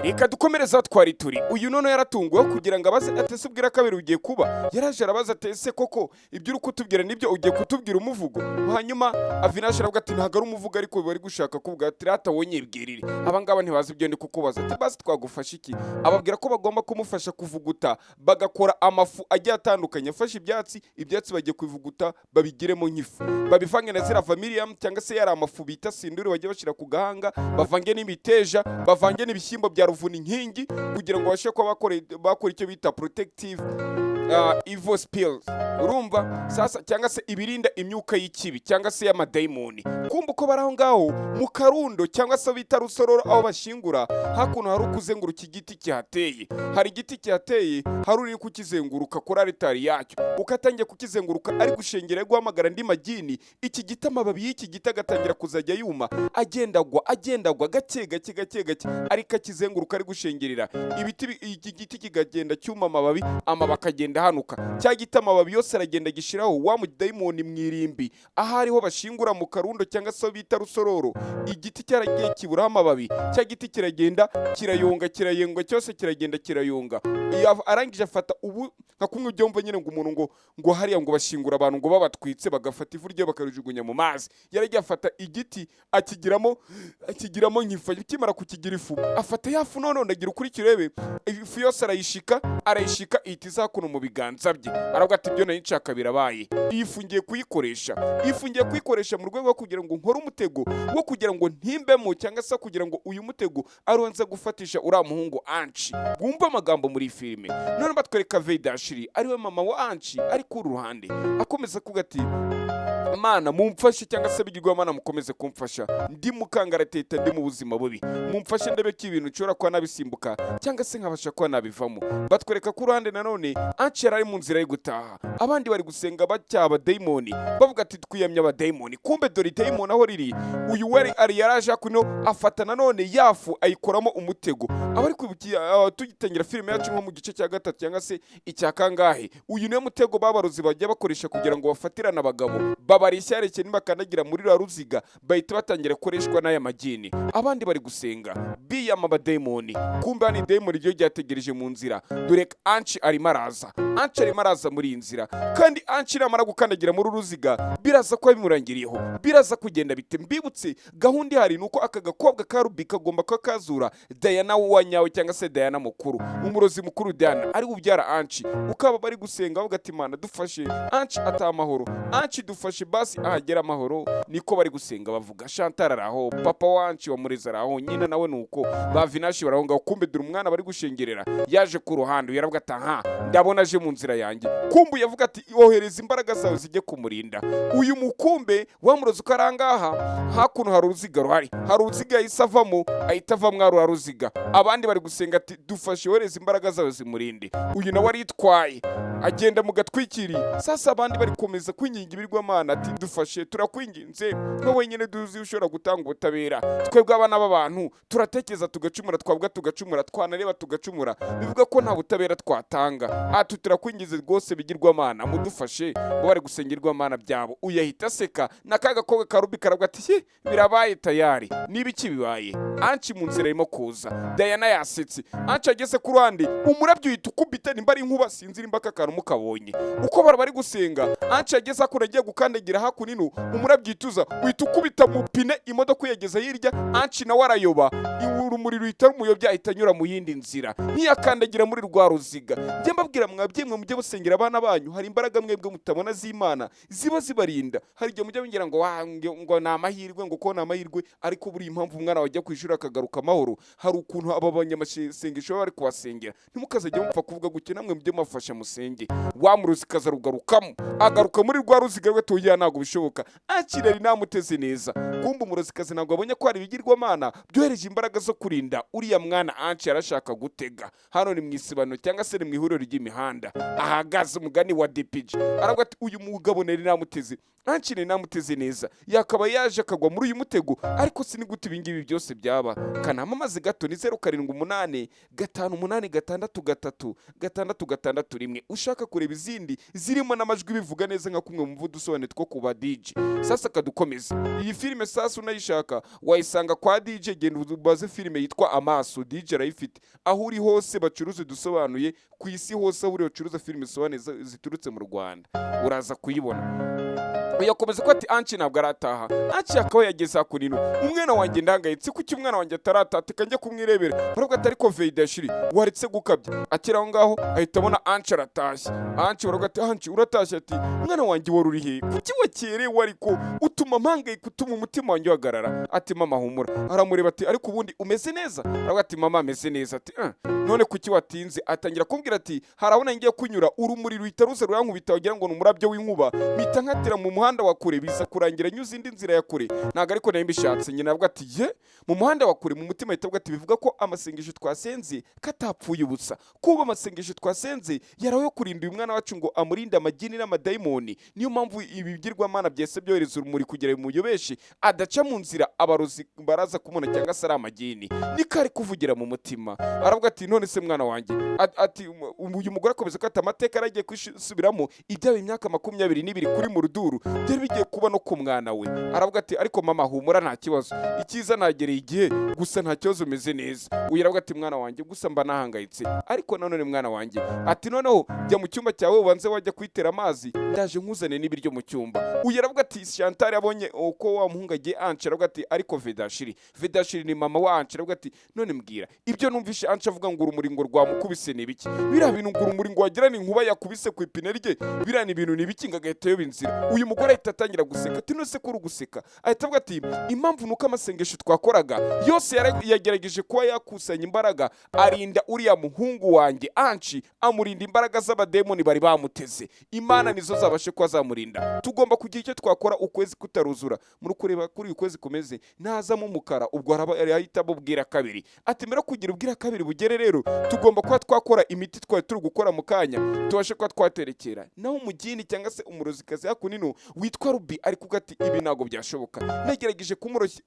reka dukomereza twari turi uyu none yaratunguwe kugira ngo abaze atese ubwira kabiri ugiye kuba yaraje arabaza atese koko ibyo uri kutubwira nibyo ugiye kutubwira umuvugo hanyuma Avinash aravuga ati ntago ari umuvugo ariko bari gushaka kuvuga ati rata wonyibwirire abangaba ntibazi ibyo ndi kukubaza ati basi twagufasha iki ababwira ko bagomba kumufasha kuvuguta bagakora amafu agiye atandukanye afashe ibyatsi bagiye kuvuguta babigiremo nk'ifu babivange na zira familiam cyangwa se yari amafu bita sinduri bagiye bashira ku gahanga bavange n'imiteja bavange n'ibishyimbo bya ruvuna inkingi kugira ngo bashe ko bakora icyo bita protective evil spills urumva sasa cyangwa se ibirinda imyuka y'ikibi cyangwa se y'amadayimoni kumva uko baraho ngaho mu karundo cyangwa se bita rusororo aho bashingura hakuno hari ukuzenguruka igiti kihateye hari igiti kihateye hari uri kukizenguruka kuri aritari yacyo ukatangiye kukizenguruka ari gushengera guhamagara ndi magini iki gita amababi y'iki gita gatangira kuzajya yuma agendagwa gake ariko akizenguruka ari gushengerera iki giti kigagenda cyuma amababi akagenda hanuka cya gita amababi yose aragenda gishiraho wa mudayimoni mwirimbi ahariho bashingura mu karundo cyangwa se bita rusororo igiti cyaragiye kibura amababi cya giti kiragenda kirayonga cyose kiragenda kirayonga arangije afata ubu nka kumwe byomva nyine ngo umuntu ngo hariya ngo bashingura abantu ngo babatwitse bagafata ivu rye bakarujugunya mu mazi yaragiye afata igiti akigiramo nkifa kimara kukigira ifu afata yafu none ndagira ukuri kirebe ifu yose arayishika itiza kuno mu biganza bye aravuga ati byo nayinshaka birabaye ifungiye kuyikoresha mu rwego rwo kugira ngo nkore umutego wo kugira ngo ntimbemo cyangwa se kugira ngo uyu mutego aronze gufatisha uriya muhungu Anshi bumva amagambo muri filime none batwereka Vedashiri ariwe mama wa Anshi ari ku ruhande akomeza kuvuga ati mana mumfashe cyangwa se bigirwamana mukomeze kumfasha ndi mukangarateta ndi mu buzima bubi mumfashe ndebe ko ibintu nshobora kuba nabisimbuka cyangwa se nkabasha kuba nabivamo batwereka ku ruhande nanone Anshi yari mu nzira yo gutaha abandi bari gusenga bacyaba daimoni bavuga ati twiyamye abadaimoni kumbe dore daimoni aho riri uyu wari ari yaraje kuno afata nanone yafu ayikoramo umutego abari kwibukiye tugitangira filime yacu nko mu gice cya gatatu cyangwa se icya kangahe uyu niyo mutego babarozi bajya bakoresha kugira ngo bafatirane abagabo babarishyareke nibakandagira muri ruziga bahita batangira koreshwa n'aya magini abandi bari gusenga biyama abadaimoni kumbe ni daimoni ryo ryategereje mu nzira dore Anshi arimo araza muri inzira kandi Anshi namara gukandagira muri ruziga biraza ko bimurangiriyeho biraza kugenda bite mbibutse gahunda hari nuko aka gakobwa ka Ruby kagomba kazura Diana wanyawe cyangwa se Diana mukuru umurozi mukuru Diana ari ubyara Anshi ukaba bari gusenga bavuga ati mana dufashe Anshi atamahoro Anshi dufashe basi ahagera amahoro niko bari gusenga bavuga Chantal araho papa wanci wamureza araho nyina nawe nuko bavinashi barahonga kumbe dure umwana bari gushengerera yaje ku ruhande yaravuga ati aha ndabona aje mu nzira yanjye kumbu yavuga ati ohereza imbaraga zawe zijye kumurinda uyu mukumbe wamuroza ukarangaha hakuno hari uruziga ruhari hari uruziga yisavamo ahitava mwaro ruziga abandi bari gusenga ati dufashe ohereza imbaraga zawe zimurinde uyu nawe aritwaye agenda mu gatwikiri sasa abandi bari komeza kwinginga ibirwamana ati dufashe turakwinginze nko wenyine duzi ushobora gutanga ubutabera twebwe abana b'abantu turatekereza tugacumura twabwa tugacumura twanareba tugacumura bivuga ko nta butabera twatanga ati turakwingize rwose bigirwamana mudufashe bo bari gusengerwamana byabo uyahita seka nakaga koga karubi karabwa ati birabaye tayari nibiki bibaye Anshi mu nzira irimo kuza Diana yasetse Anshi ageze ku ruhande umurabyo uhita ukubita nimba ari inkuba sinzira imbaka kantu mukabonye uko bari gusenga Anshi ageze akora agiye gukandagira hakunino umurabyo ituza uhita ukubita mu pine imodoka yegeza hirya Anshi nawe arayoba urumuri ruhita rumuyobya ahita anyura mu yindi nzira ntiyakandagira muri rwa ruziga njye mbabwira mwabyemwe mujye busengera abana banyu hari imbaraga mwebwe mutabona z'Imana ziba zibarinda hari igihe mujye bingira ngo ni amahirwe ngo ko ni amahirwe ariko buri impamvu umwana wajya kwishura akagaruka amahoro hari ukuntu aba banyamasengesho bari kubasengera ntimukazajya mupfa kuvuga gutya namwe mujye mafasha musenge wamuruzi kazarugarukamo agaruka muri rwa ruziga rwe tuya ntago bishoboka akirari namuteze neza kumbe umurozi kazi ntago abonye ko hari ibigirwamana byohereje imbaraga zo kurinda uriya mwana Anshi yarashaka gutega hano ni mwisibano cyangwa se ni mwihuriro ry'imihanda ahagaze umugani wa DPG. Aravuga ati uyu mugabo nari namuteze, Anshi nari namuteze neza, yakaba yaje akagwa muri uyu mutego, ariko sinigute ibingibi byose byaba. Kanama maze gato ni 0788563661. Ushaka kureba izindi zirimo n'amajwi bivuga neza nka kumwe mu dusobanure two kuba DJ. Sasa kadukomeza iyi filime sasa unayishaka wayisanga kwa DJ, genda ubaze filime yitwa Amasoh, DJ arayifite aho uri hose bacuruza dusobanuye ku isi hose, aho uri bacuruza filime sobanuye ziturutse mu Rwanda uraza kuyibona. Yakomeza ko ati Anshi ntabwo arataha. Anshi akaba yageze hakunino, umwana wanjye ndangayitse kuki umwana wanjye atarataha njye kumwirebera. Baravuga ati ariko Veidashiri waretse gukabya. Akira aho ngaho ahita abona Anshi aratashye. Anshi baravuga ati Anshi uratashye, ati mwana wanjye wari uri he kuki wakerewe ariko utuma mpangayika utuma umutima wanjye uhagarara. Ati mama humura. Aramureba ati ariko ubundi umeze neza. Baravuga ati mama ameze neza. Ati none kuki watinze. Atangira kumbwira ati harabona ngiye kunyura urumuri ruhita ruza rurankubita wagira ngo n'umurabyo w'inkuba, mpita nkatira mu muhanda wa kure biza kurangira nyuze indi nzira ya kure, ntago ariko nayo mbishatse. Nyina avuga ati ye mu muhanda wa kure, mu mutima ahita avuga ati bivuga ko amasengesho twasenze katapfuye ubusa, kuba amasengesho twasenze yarayo kurinda uyu mwana wacu ngo amurinde amagini n'amadayimoni. Niyo mpamvu ibigirwamana byese byohereza urumuri kugira muyobeshe adaca mu nzira abarozi baraza kumubona cyangwa se ari amagini. Niko ari kuvugira mu mutima. Aravuga ati none se mwana wanjye, ati uyu mugore akomeza ko ati amateka aragiye kwisubiramo ibyaba imyaka 22 kuri mu ruduru byari bigiye kuba no ku mwana we. Aravuga ati ariko mama humura nta kibazo, icyiza nagereye igihe gusa nta kibazo umeze neza. Uyu aravuga ati mwana wanjye gusa mba nahangayitse, ariko nanone mwana wanjye ati noneho jya mu cyumba cyawe ubanze wajya kwitera amazi, ndaje nkuzane n'ibiryo mu cyumba. Uyu aravuga ati Chantal abonye uko wa muhungu agiye Anshi, aravuga ati ariko Veidashiri ni mama wa Anshi. Aravuga ati none mbwira ibyo numvishe Anshi avuga ngo urumuri ngo rwamukubise ni biki, biriya bintu ngo urumuri ngo wagira ni inkuba yakubise ku ipine rye, biriya ni ibintu ni biki ngo agahita yoba inzira. Uyu mugore ahita atangira guseka ati none se ko uri guseka. Ahita avuga ati impamvu nuko amasengesho twakoraga yose yagerageje kuba yakusanya imbaraga arinda uriya muhungu wanjye Anshi, amurinda imbaraga z'abademoni bari bamuteze. Imana nizo zabashe kuba zamurinda. Tugomba kugira icyo twakora ukwezi kutaruzura. Muri kureba kuri ukwezi kumeze ntazamo umukara, ubwo arahita abubwira kabiri. Ati mbere kugira ubwira kabiri bugere rero tugomba kuba twakora imiti twari turi gukora mu kanya tubashe kuba twaterekera. Naho umugini cyangwa se umurozikazi hakunino witwa Ruby ari kuvuga ati ibi ntago byashoboka, nagerageje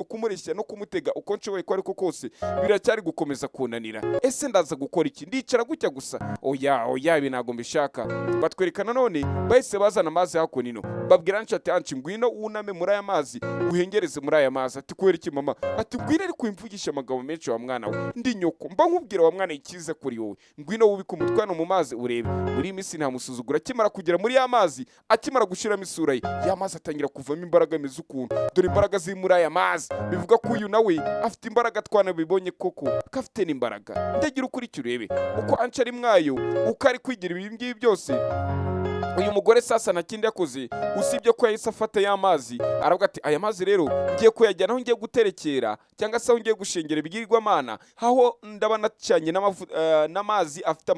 kumureshya no kumutega uko nshoboye ko ariko kose biracyari gukomeza kunanira. Ese ndaza gukora iki? Ndicara gutya gusa? Oya ibi ntago mbishaka. Batwerekana none bahise bazana amazi hakunino, babwira Anshi ati Anshi ngwino wuname muri aya mazi uhengereze muri aya mazi. Ati kubera iki mama? Ati ngwino ari kwimvugisha amagambo menshi wa mwana we, ndi nyoko mba nkubwira wa mwana ikize kuri wowe, ngwino wubike umutwano mu mazi urebe. Muri minsi nta musuzugura. Akimara kugera muri ya mazi, akimara gushiramo isura ye, ya mazi atangira kuvamo imbaraga imeze ukuntu. Dore imbaraga ziri muri aya mazi bivuga ko uyu nawe afite imbaraga, twanabibonye koko kafite n'imbaraga. Ndagira ukurikira urebe uko Anshi ari mwayo, uko ari kwigira ibi ngibi byose. Uyu mugore sasa nta kindi yakoze usibye ko yahise afata ya mazi. Aravuga ati aya mazi rero ngiye kuyajyana aho ngiye guterekera cyangwa se aho ngiye gushengera ibigirwamana, aho ndaba nacanye n'amazi afite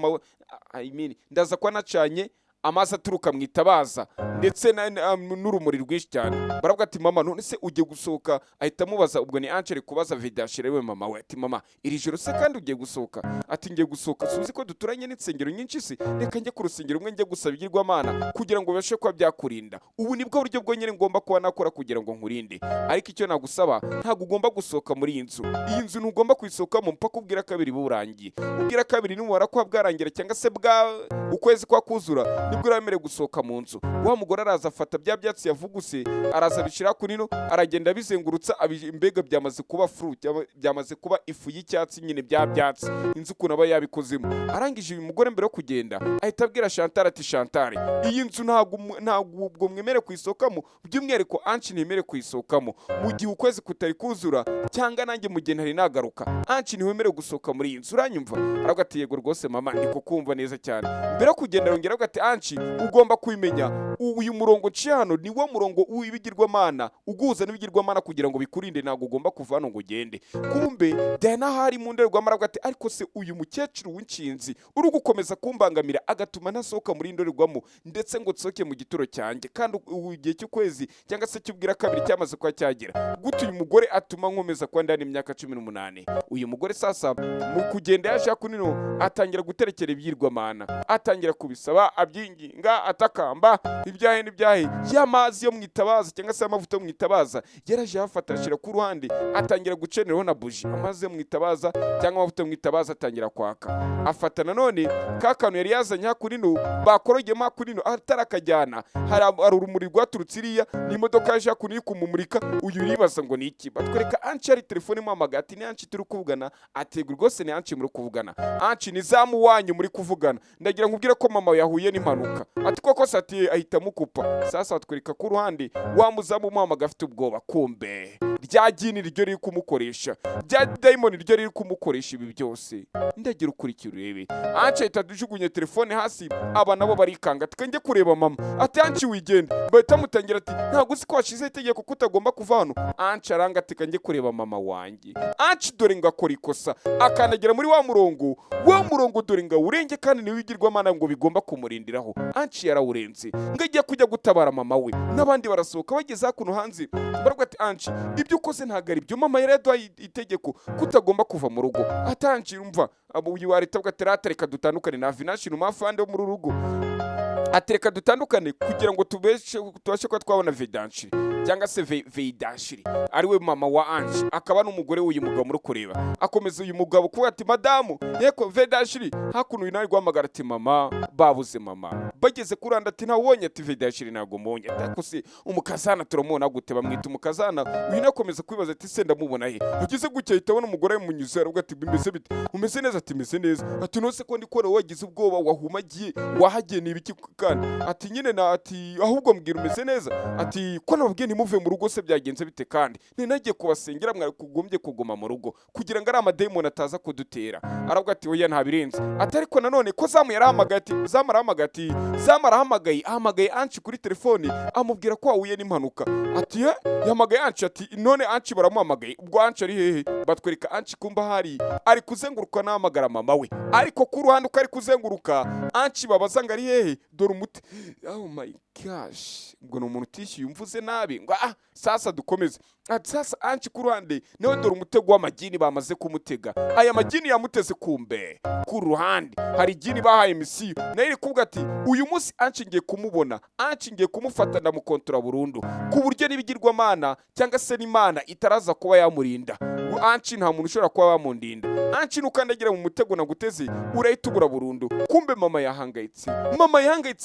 ndaza kuba nacanye amazi aturuka mu itabaza ndetse n'urumuri rwinshi cyane. Baravuga ati mama none se ugiye gusohoka? Ahita amubaza, ubwo ni Anshi ari kubaza Veidashiri we mama we, ati mama iri joro se kandi ugiye gusohoka? Ati ngiye gusohoka, suzi ko duturanye n'insengero nyinshi se, reka njye ku rusengero rumwe njye gusaba ibigirwamana kugira ngo bibashe kuba byakurinda. Ubu nibwo buryo bwonyine ngomba kuba nakora kugira ngo nkurinde, ariko icyo nagusaba ntabwo ugomba gusohoka muri iyi nzu. Iyi nzu ntugomba kuyisohokamo mpaka ubwira kabiri burangiye. Ubwira kabiri nimubara kuba bwarangira cyangwa se ukwezi kwa kuzura nibwo uramerewe gusohoka mu nzu. Wa mugore araza afata bya byatsi yavuguse, araza abishyira kunino, aragenda abizengurutsa, imbega byamaze kuba byamaze kuba ifu y'icyatsi nyine bya byatsi, inzu ukuntu aba yabikozemo. Arangije uyu mugore mbere yo kugenda ahita abwira Chantal ati Chantal iyi nzu ntabwo ubwo mwemere kuyisohokamo, by'umwihariko Anshi ntemere kuyisohokamo mu gihe ukwezi kutari kuzura cyangwa nanjye mu gihe ntari nagaruka. Anshi ntiwemerewe gusohoka muri iyi nzu, uranyumva? Aravuga ati yego rwose mama ndi kukumva neza cyane. Mbere yo kugenda yongera avuga ati Anshi Anshi ugomba kwimenya uyu murongo nciye hano ni wo murongo w'ibigirwamana uguhuza n'ibigirwamana kugira ngo bikurinde, ntabwo ugomba kuva hano ngo ugende. Kumbe Diana hari mu ndorerwamo aravuga ati ariko se uyu mukecuru w'inshinzi uri gukomeza kumbangamira agatuma ntasohoka muri ndorerwamo ndetse ngo nsohoke mu gituro cyanjye, kandi igihe cy'ukwezi cyangwa se cy'ubwira kabiri cyamaze kuba cyagera, gute uyu mugore atuma nkomeza kuba ndani imyaka 18. Uyu mugore sasa mu kugenda yaje kunino atangira guterekera ibyirwamana, atangira kubisaba abyinginga atakamba ibyahe n'ibyahe y'amazi yo mwitabaza cyangwa se amavuta yo mwitabaza yaraje hafata ashira ku ruhande, atangira guceneraho na buji, amazi yo mwitabaza cyangwa amavuta yo mwitabaza atangira kwaka. Afata nanone kakanu yari yazanye hakurino bakorogemo hakurino atarakajyana, hari urumuri rwaturutse iriya n'imodoka yaje hakurino kumumurika. Uyu uribaza ngo ni iki? Batwereka Anshi ari telefone mu amagati, ni Anshi turi kuvugana, ategura rwose ni Anshi muri kuvugana. Anshi ni zamu wanyu muri kuvugana, ndagira nkubwire ko mama yahuye n'impanuka. Ati koko sati ahita mukupa. Sasa batwereka ku ruhande wa muzamu mu amagafite ubwoba, kumbe rya jini ryo riri kumukoresha, rya daimoni ryo riri kumukoresha ibi byose. Ndagira ukurikira urebe. Anshi ahita dujugunye telefone hasi, aba nabo barikanga ati njye kureba mama. Ati Anshi wigenda, bahita mutangira ati ntabwo uzi ko washize itegeko ko utagomba kuva hano. Anshi aranga ati njye kureba mama wanjye. Anshi dore ngakora ikosa akandagira muri wa murongo dore ngawurenge kandi niwigirwamana ngo bigomba kumurindiraho. Anshi yarawurenze ngo agiye kujya gutabara mama we, n'abandi barasohoka bageze hakuno hanze baravuga ati Anshi ibyo ukoze ntabwo ari byo, mama yari yaduhaye itegeko ko utagomba kuva mu rugo. Ati Anshi umva abo uyu wareta bw'atereka dutandukane na Vinashinu mafande wo mu rugo, atereka dutandukane kugira ngo tubashe kuba twabona Vedanshiri cyangwa se Veidashiri ariwe mama wa Anshi, akaba n'umugore w'uyu mugabo muri kureba. Akomeza uyu mugabo kuvuga ati madamu yeko Veidashiri hakuno uyu nawe guhamagara ati mama babuze mama. Bageze kuranda ati ntawonye ati Veidashiri ntago mbonye. Ariko se umukazana turamubona gute? Bamwita umukazana. Uyu nakomeza kwibaza ati se ndamubona he? Ageze gutya ahita abona umugore munyuze aravuga ati bimeze bite? Umeze neza? Ati meze neza. Ati nose ko ndikora wagize ubwoba wahumagiye wahagiye ni ibiki kandi? Ati nyine na ati ahubwo mbwira umeze neza. Ati ko nababwiye ntimuve mu rugo se byagenze bite kandi? Nagiye kubasengera mwari kugombye kuguma mu rugo kugira ngo ari amademoni ataza kudutera. Aravuga ati oya ntabirenze. Ati ariko nanone ko zamu yarahamagaye ati zamu arahamagaye Anshi kuri telefone amubwira ko wahuye n'impanuka. Ati yahamagaye Anshi ati none Anshi baramuhamagaye, ubwo Anshi ari hehe? Batwereka Anshi kumba hari ari kuzenguruka nahamagara mama we, ariko ku ruhande uko ari kuzenguruka Anshi babaza ngo ari hehe? Dore umuti. Oh my gosh, ubwo ni umuntu utishyuye umvuze nabi ngo sasa dukomeze. Ati sasa Anshi ku ruhande nawe dore umutego w'amagini bamaze kumutega. Aya magini yamuteze kumbe ku ruhande hari igini bahaye misiyo, nayo iri kuvuga ati uyu munsi Anshi ngiye kumubona, Anshi ngiye kumufata ndamukontora burundu ku buryo n'ibigirwamana cyangwa se n'Imana itaraza kuba yamurinda. Anshi nta muntu ushobora kuba wamundinda. Anshi nukandagira mu mutego naguteze urahita ubura burundu. Kumbe mama yahangayitse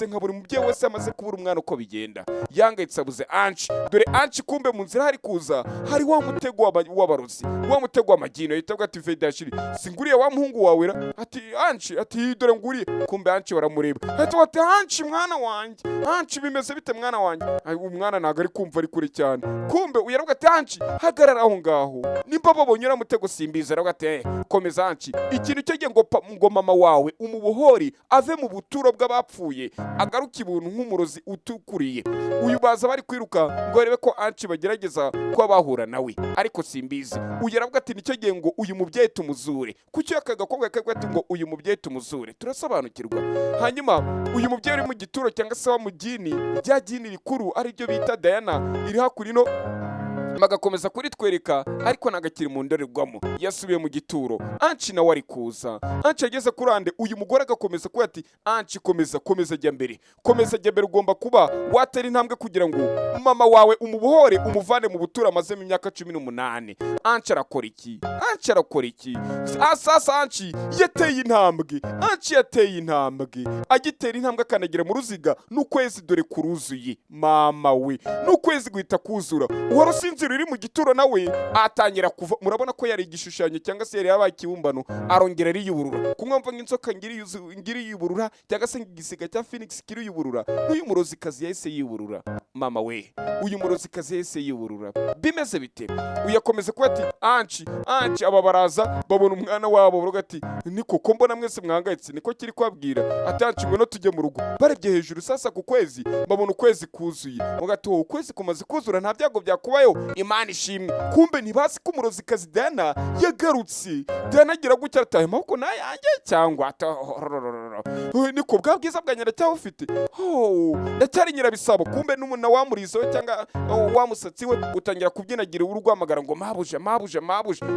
nka buri mubyeyi wese amaze kubura umwana uko bigenda. Yahangayitse abuze Anshi. Dore Anshi kumbe mu nzira hari kuza hari wa mutego w'abarozi, wa mutego w'amagino. Yitavuga ati Veidashiri singuriye wa muhungu wawe ra? Ati Anshi ati dore nguriye. Kumbe Anshi baramureba ati Anshi mwana wanjye, Anshi bimeze bite mwana wanjye? Umwana ntago ari kumva ari kure cyane. Kumbe uyaravuga ati Anshi hagarara aho ngaho, nimba babonyura mutego simbiza. Aravuga ati komeza Anshi, ikintu cyo ngo mama wawe umubohori ave mu buturo bw'abapfuye agaruka ibuntu nk'umurozi utukuriye. Uyu baza bari kwiruka ngo barebe ko Anshi bagerageza kuba bahura nawe, ariko simbizi. Uyu aravuga ati nicyo gihe ngo uyu mubyeyi tumuzure. Kuki aka gakobwa kavuga ati ngo uyu mubyeyi tumuzure? Turasobanukirwa. Hanyuma uyu mubyeyi uri mu gituro cyangwa se wa mugini rya jini rikuru ari ryo bita Diana iri hakurino bagakomeza kuritwereka, ariko nagakiri mu ndorerwamo. Yasubiye mu gituro, Anshi nawe ari kuza. Anshi ageze kurande uyu mugore agakomeza kuba ati Anshi komeza jya mbere, ugomba kuba watera intambwe kugira ngo mama wawe umubohore umuvane mu butura amazemo imyaka 18. Anshi arakora iki? Sasa Anshi yateye intambwe, agitera intambwe akanagira mu ruziga n'ukwezi dore kuruzuye. Mama we n'ukwezi guhita kuzura. Uhora usinzira uri mu gituro nawe atangira kuva. Murabona ko yari igishushanyo cyangwa se yari yabaye ikibumbano, arongera ariyuburura. Kumwumva nk'inzoka ngiri yuburura cyangwa se igisiga cya Phoenix kiri yuburura, n'uyu murozikazi yahise yiburura. mama we uyu murozikazi yese yuburura bimeze bite uyakomeza kuba ati Anshi aba baraza babona umwana wabo bavuga ati niko ko mbona mwese mwangayitse niko kiri kwabwira ati Anshi ngwino tujye mu rugo barebye hejuru sasa ku kwezi babona ukwezi kuzuye mugati wowe ukwezi kumaze kuzura nta byago byakubayo Imana ishimwe kumbe ntibasi ko umurozikazi Diana yagarutse Diana agira gutya atahe maboko nayanjye cyangwa niko bwa bwiza bwa nyara cyaho ufite ndacyari nyirabisabo kumbe n'umuna wamurizo cyangwa wamusatsi we utangira kubyinagira urwamagara ngo mabuje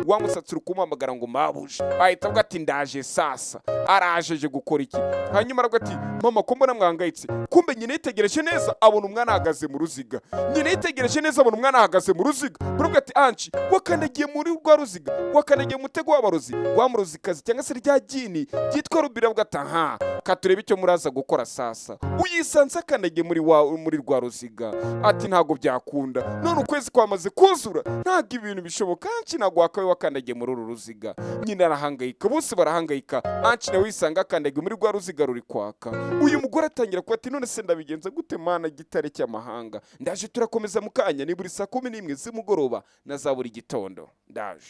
wamusatsi rukumamagara ngo mabuje ahita avuga ati ndaje sasa arajeje gukora iki hanyuma aravuga ati mama ko mbona mwangayitse kumbe nyine yitegereje neza abona umwana ahagaze mu ruziga baravuga ati Anshi wakandagiye muri rwa ruziga wakandagiye mu mutego w'abarozi wamurozikazi cyangwa se rya jini ryitwa rubira avuga ati katurebe icyo muraza gukora sasa uyisanze akandagiye muri rwa ruziga ati ntago byakunda none ukwezi kwamaze kuzura ntago ibintu bishoboka Anshi ntago wakawe wakandagiye muri uru ruziga nyine arahangayika bose barahangayika Anshi nawe wisanga akandagiye muri rwa ruziga ruri kwaka uyu mugore atangira kuba ati none se ndabigenza gute mana gitare cy'amahanga ndaje turakomeza mu kanya ni buri saa 11 z'umugoroba na za buri gitondo ndaje